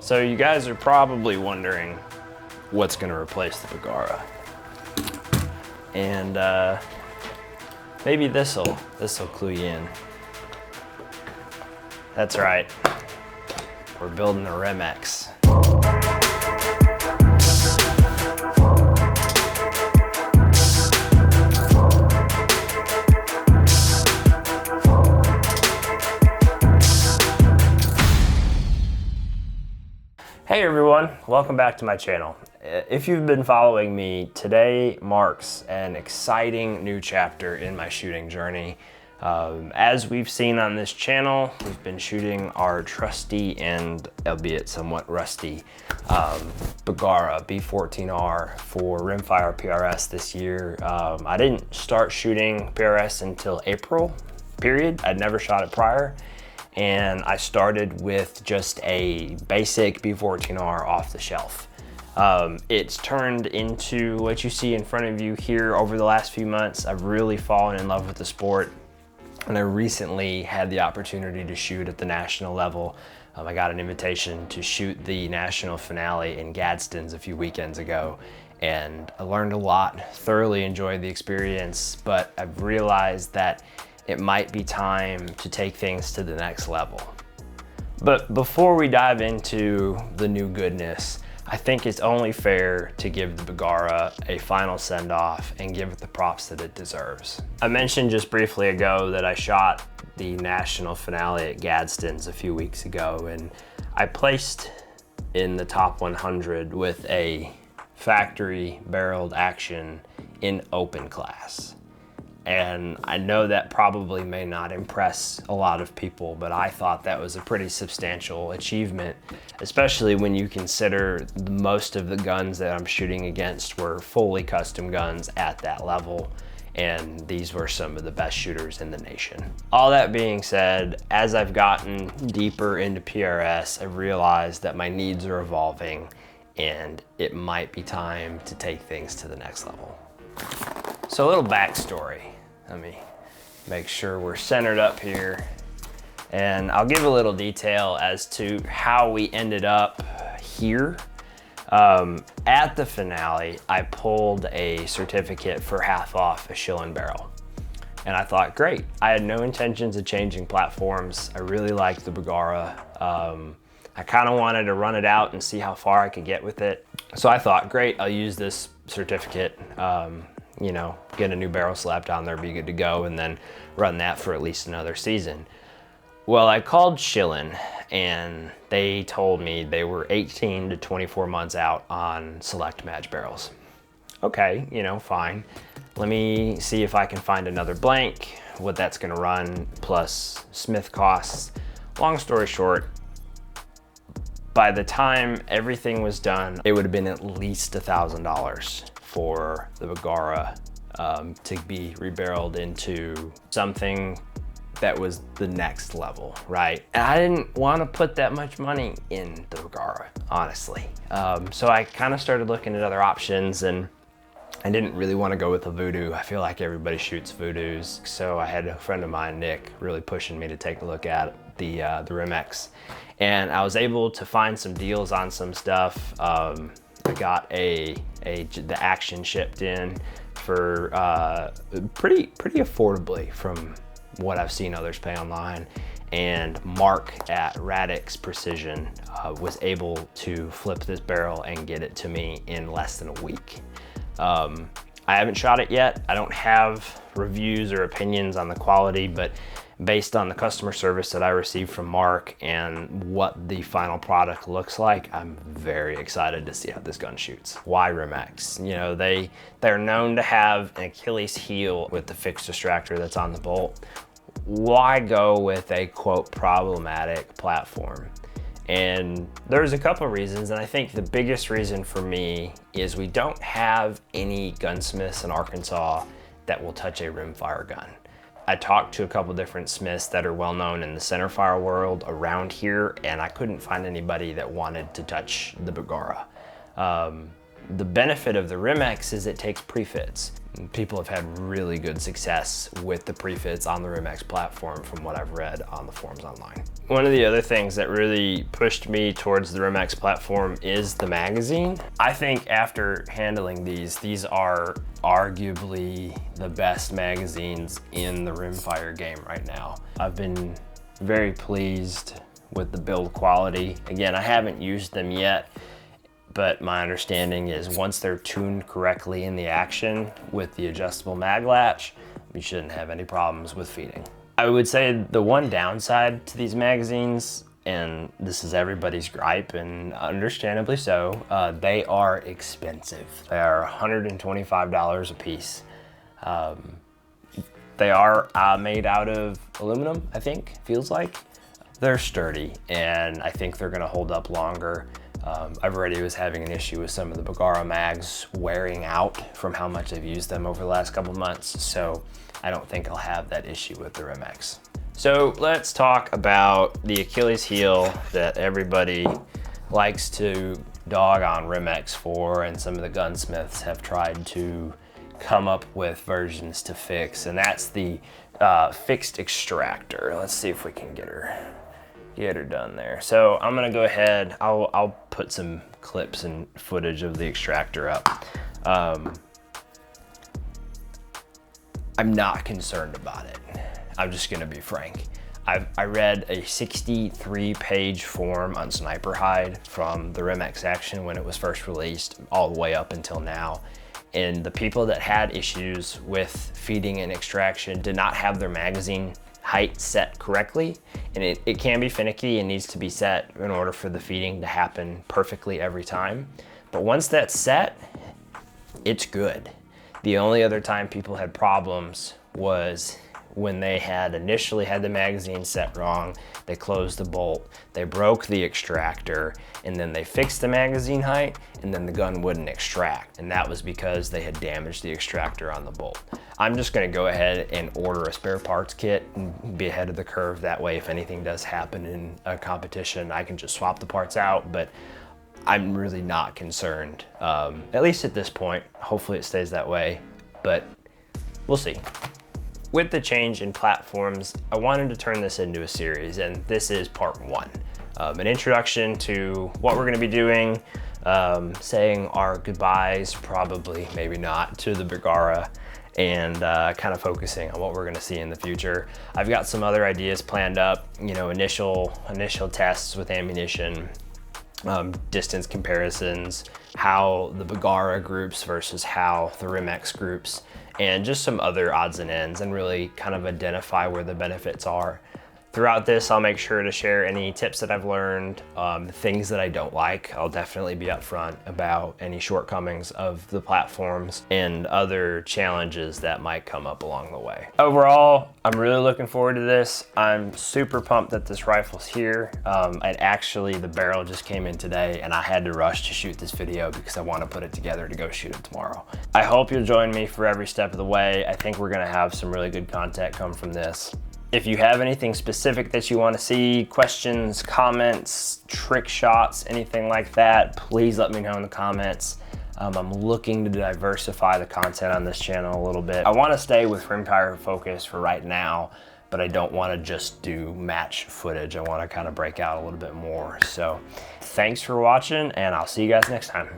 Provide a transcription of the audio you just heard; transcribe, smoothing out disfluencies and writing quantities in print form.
So you guys are probably wondering what's gonna replace the Bergara. And maybe this'll clue you in. That's right, we're building a RimX. Hey everyone, welcome back to my channel. If you've been following me, today marks an exciting new chapter in my shooting journey. As we've seen on this channel, we've been shooting our trusty and albeit somewhat rusty Bergara B14R for Rimfire PRS this year. I didn't start shooting PRS until April, period. I'd never shot it prior. And I started with just a basic B14R off the shelf. It's turned into what you see in front of you here over the last few months. I've really fallen in love with the sport, and I recently had the opportunity to shoot at the national level. I got an invitation to shoot the national finale in Gadsden's a few weekends ago, and I learned a lot, thoroughly enjoyed the experience, but I've realized that it might be time to take things to the next level. But before we dive into the new goodness, I think it's only fair to give the Bergara a final send-off and give it the props that it deserves. I mentioned just briefly ago that I shot the national finale at Gadsden's a few weeks ago, and I placed in the top 100 with a factory barreled action in open class. And I know that probably may not impress a lot of people, but I thought that was a pretty substantial achievement, especially when you consider most of the guns that I'm shooting against were fully custom guns at that level, and these were some of the best shooters in the nation. All that being said, as I've gotten deeper into PRS, I realized that my needs are evolving and it might be time to take things to the next level. So a little backstory. Let me make sure we're centered up here. And I'll give a little detail as to how we ended up here. At the finale, I pulled a certificate for half off a shilling barrel. And I thought, great. I had no intentions of changing platforms. I really liked the Bergara. I kind of wanted to run it out and see how far I could get with it. So I thought, great, I'll use this certificate. You know, get a new barrel slapped on there, be good to go, and then run that for at least another season. Well, I called Schillen and they told me they were 18 to 24 months out on select match barrels. Okay, you know, fine. Let me see if I can find another blank, what that's gonna run, plus Smith costs. Long story short, by the time everything was done, it would have been at least $1,000 for the Bergara to be rebarreled into something that was the next level, right? And I didn't want to put that much money in the Bergara, honestly. So I kind of started looking at other options, and I didn't really want to go with a Voodoo. I feel like everybody shoots Voodoos. So I had a friend of mine, Nick, really pushing me to take a look at the RimX. And I was able to find some deals on some stuff. I got the action shipped in for pretty affordably from what I've seen others pay online. And Mark at RimX Precision was able to flip this barrel and get it to me in less than a week. I haven't shot it yet. I don't have reviews or opinions on the quality, but based on the customer service that I received from Mark and what the final product looks like, I'm very excited to see how this gun shoots. Why RimX? You know, they're known to have an Achilles heel with the fixed distractor that's on the bolt. Why go with a quote problematic platform? And there's a couple reasons, and I think the biggest reason for me is we don't have any gunsmiths in Arkansas that will touch a rimfire gun. I talked to a couple different smiths that are well known in the centerfire world around here, and I couldn't find anybody that wanted to touch the Bergara. The benefit of the RimX is it takes pre-fits. People have had really good success with the prefits on the RimX platform from what I've read on the forums online. One of the other things that really pushed me towards the RimX platform is the magazine. I think after handling these are arguably the best magazines in the Rimfire game right now. I've been very pleased with the build quality. Again, I haven't used them yet, but my understanding is once they're tuned correctly in the action with the adjustable mag latch, we shouldn't have any problems with feeding. I would say the one downside to these magazines, and this is everybody's gripe, and understandably so, they are expensive. They are $125 a piece. They are made out of aluminum, I think, feels like. They're sturdy, and I think they're gonna hold up longer. I've already was having an issue with some of the Bergara mags wearing out from how much I've used them over the last couple months, so I don't think I'll have that issue with the RimX. So let's talk about the Achilles heel that everybody likes to dog on RimX for, and some of the gunsmiths have tried to come up with versions to fix, and that's the fixed extractor. Let's see if we can get her done there. So I'm gonna go ahead, I'll put some clips and footage of the extractor up. I'm not concerned about it. I'm just gonna be frank. I read a 63-page form on Sniper Hide from the RimX action when it was first released all the way up until now. And the people that had issues with feeding and extraction did not have their magazine height set correctly, and it can be finicky and needs to be set in order for the feeding to happen perfectly every time. But once that's set, it's good. The only other time people had problems was when they had initially had the magazine set wrong, they closed the bolt, they broke the extractor, and then they fixed the magazine height, and then the gun wouldn't extract. And that was because they had damaged the extractor on the bolt. I'm just gonna go ahead and order a spare parts kit and be ahead of the curve. That way, if anything does happen in a competition, I can just swap the parts out, but I'm really not concerned, at least at this point. Hopefully it stays that way, but we'll see. With the change in platforms, I wanted to turn this into a series, and this is part one. An introduction to what we're gonna be doing, saying our goodbyes, probably, maybe not, to the Bergara, and kind of focusing on what we're gonna see in the future. I've got some other ideas planned up, you know, initial tests with ammunition, distance comparisons, how the Bergara groups versus how the RimX groups, and just some other odds and ends, and really kind of identify where the benefits are. Throughout this, I'll make sure to share any tips that I've learned, things that I don't like. I'll definitely be upfront about any shortcomings of the platforms and other challenges that might come up along the way. Overall, I'm really looking forward to this. I'm super pumped that this rifle's here. And actually, the barrel just came in today, and I had to rush to shoot this video because I want to put it together to go shoot it tomorrow. I hope you'll join me for every step of the way. I think we're gonna have some really good content come from this. If you have anything specific that you want to see, questions, comments, trick shots, anything like that, please let me know in the comments. I'm looking to diversify the content on this channel a little bit. I want to stay with Rimfire focus for right now, but I don't want to just do match footage. I want to kind of break out a little bit more. So thanks for watching, and I'll see you guys next time.